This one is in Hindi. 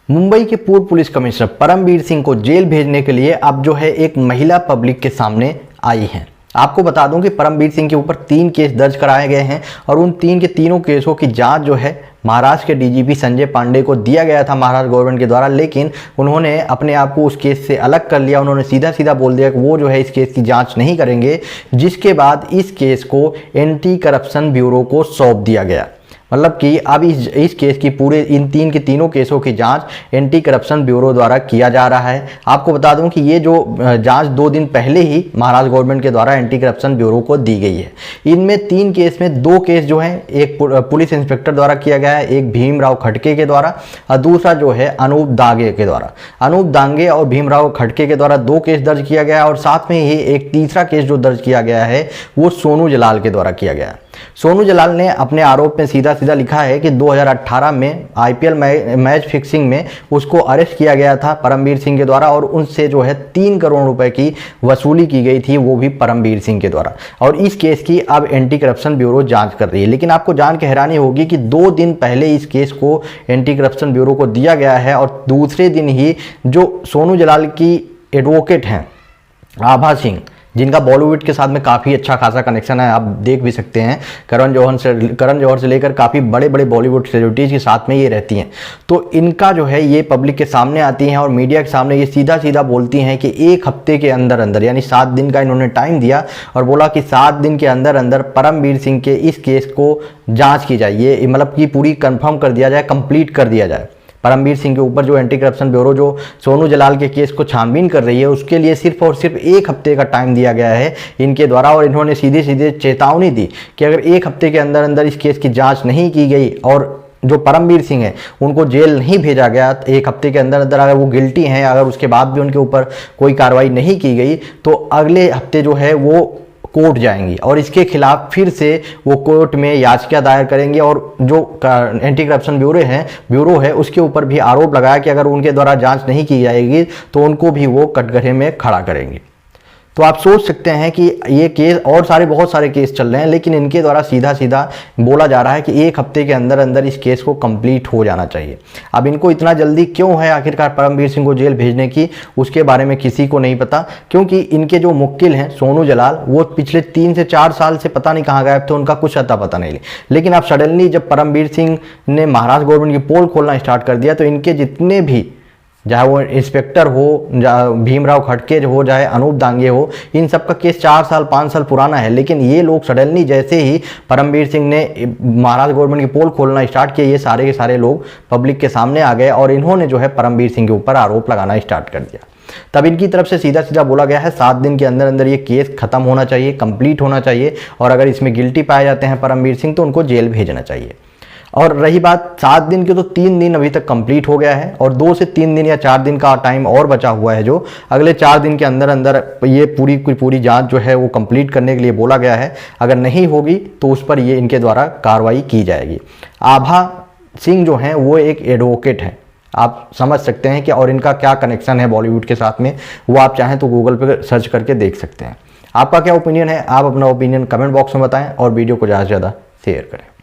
मुंबई के पूर्व पुलिस कमिश्नर परमबीर सिंह को जेल भेजने के लिए अब जो है एक महिला पब्लिक के सामने आई है। आपको बता दूं कि परमबीर सिंह के ऊपर 3 केस दर्ज कराए गए हैं और उन 3 के तीनों केसों की जांच जो है महाराष्ट्र के डीजीपी संजय पांडे को दिया गया था महाराष्ट्र गवर्नमेंट के द्वारा, लेकिन उन्होंने अपने आप को उस केस से अलग कर लिया। उन्होंने सीधा सीधा बोल दिया कि वो जो है इस केस की जांच नहीं करेंगे, जिसके बाद इस केस को एंटी करप्शन ब्यूरो को सौंप दिया गया। मतलब कि अब इस केस की पूरे इन 3 के तीनों केसों की जांच एंटी करप्शन ब्यूरो द्वारा किया जा रहा है। आपको बता दूं कि ये जो जांच 2 दिन पहले ही महाराष्ट्र गवर्नमेंट के द्वारा एंटी करप्शन ब्यूरो को दी गई है। इनमें 3 केस में 2 केस जो है एक पुलिस इंस्पेक्टर द्वारा किया गया है, एक भीमराव खड़के के द्वारा और दूसरा जो है अनूप दांगे के द्वारा। अनूप दांगे और भीमराव खड़के के द्वारा 2 केस दर्ज किया गया और साथ में ही एक तीसरा केस जो दर्ज किया गया है वो सोनू जलाल के द्वारा किया गया है। सोनू जलाल ने अपने आरोप में सीधा सीधा लिखा है कि 2018 में आईपीएल मैच फिक्सिंग में उसको अरेस्ट किया गया था परमबीर सिंह के द्वारा और उनसे जो है 3 करोड़ रुपए की वसूली की गई थी, वो भी परमबीर सिंह के द्वारा। और इस केस की अब एंटी करप्शन ब्यूरो जांच कर रही है। लेकिन आपको जान के हैरानी होगी कि 2 दिन पहले इस केस को एंटी करप्शन ब्यूरो को दिया गया है और दूसरे दिन ही जो सोनू जलाल की एडवोकेट हैं आभा सिंह, जिनका बॉलीवुड के साथ में काफ़ी अच्छा खासा कनेक्शन है, आप देख भी सकते हैं, करण जौहर से लेकर काफ़ी बड़े बड़े बॉलीवुड सेलिब्रिटीज़ के साथ में ये रहती हैं। तो इनका जो है ये पब्लिक के सामने आती हैं और मीडिया के सामने ये सीधा सीधा बोलती हैं कि 1 हफ्ते के अंदर अंदर यानी 7 दिन का इन्होंने टाइम दिया और बोला कि 7 दिन के अंदर अंदर परमबीर सिंह के इस केस को जाँच की जाए, ये मतलब कि पूरी कन्फर्म कर दिया जाए, कंप्लीट कर दिया जाए। परमबीर सिंह के ऊपर जो एंटी करप्शन ब्यूरो जो सोनू जलाल के केस को छानबीन कर रही है उसके लिए सिर्फ और सिर्फ 1 हफ्ते का टाइम दिया गया है इनके द्वारा। और इन्होंने सीधे सीधे चेतावनी दी कि अगर 1 हफ्ते के अंदर अंदर इस केस की जांच नहीं की गई और जो परमबीर सिंह है उनको जेल नहीं भेजा गया 1 हफ्ते के अंदर अंदर, अगर वो गिल्टी हैं, अगर उसके बाद भी उनके ऊपर कोई कार्रवाई नहीं की गई तो अगले हफ्ते जो है वो कोर्ट जाएंगी और इसके खिलाफ फिर से वो कोर्ट में याचिका दायर करेंगे और जो एंटी करप्शन ब्यूरो है उसके ऊपर भी आरोप लगाया कि अगर उनके द्वारा जांच नहीं की जाएगी तो उनको भी वो कटघरे में खड़ा करेंगे। तो आप सोच सकते हैं कि ये केस और बहुत सारे केस चल रहे हैं, लेकिन इनके द्वारा सीधा सीधा बोला जा रहा है कि 1 हफ्ते के अंदर अंदर इस केस को कंप्लीट हो जाना चाहिए। अब इनको इतना जल्दी क्यों है आखिरकार परमबीर सिंह को जेल भेजने की, उसके बारे में किसी को नहीं पता, क्योंकि इनके जो मुक्किल हैं सोनू जलाल वो पिछले 3 से 4 साल से पता नहीं कहाँ गायब थे, उनका कुछ अता पता नहीं। लेकिन अब सडनली जब परमबीर सिंह ने महाराष्ट्र गवर्नमेंट की पोल खोलना स्टार्ट कर दिया तो इनके जितने भी, चाहे वो इंस्पेक्टर हो, भीमराव खड़के हो, चाहे अनूप दांगे हो, इन सब का केस 4 साल 5 साल पुराना है। लेकिन ये लोग सडनली जैसे ही परमबीर सिंह ने महाराष्ट्र गवर्नमेंट की पोल खोलना स्टार्ट किया, ये सारे के सारे लोग पब्लिक के सामने आ गए और इन्होंने जो है परमबीर सिंह के ऊपर आरोप लगाना स्टार्ट कर दिया। तब इनकी तरफ से सीधा सीधा बोला गया है 7 दिन के अंदर अंदर ये केस खत्म होना चाहिए, कंप्लीट होना चाहिए और अगर इसमें गिल्टी पाए जाते हैं परमबीर सिंह तो उनको जेल भेजना चाहिए। और रही बात 7 दिन की, तो 3 दिन अभी तक कंप्लीट हो गया है और 2 से 3 दिन या 4 दिन का टाइम और बचा हुआ है, जो अगले 4 दिन के अंदर अंदर ये पूरी जांच जो है वो कंप्लीट करने के लिए बोला गया है। अगर नहीं होगी तो उस पर ये इनके द्वारा कार्रवाई की जाएगी। आभा सिंह जो हैं वो एक एडवोकेट हैं, आप समझ सकते हैं कि और इनका क्या कनेक्शन है बॉलीवुड के साथ में, वो आप चाहें तो गूगल पर सर्च करके देख सकते हैं। आपका क्या ओपिनियन है, आप अपना ओपिनियन कमेंट बॉक्स में बताएं और वीडियो को ज़्यादा से ज़्यादा शेयर करें।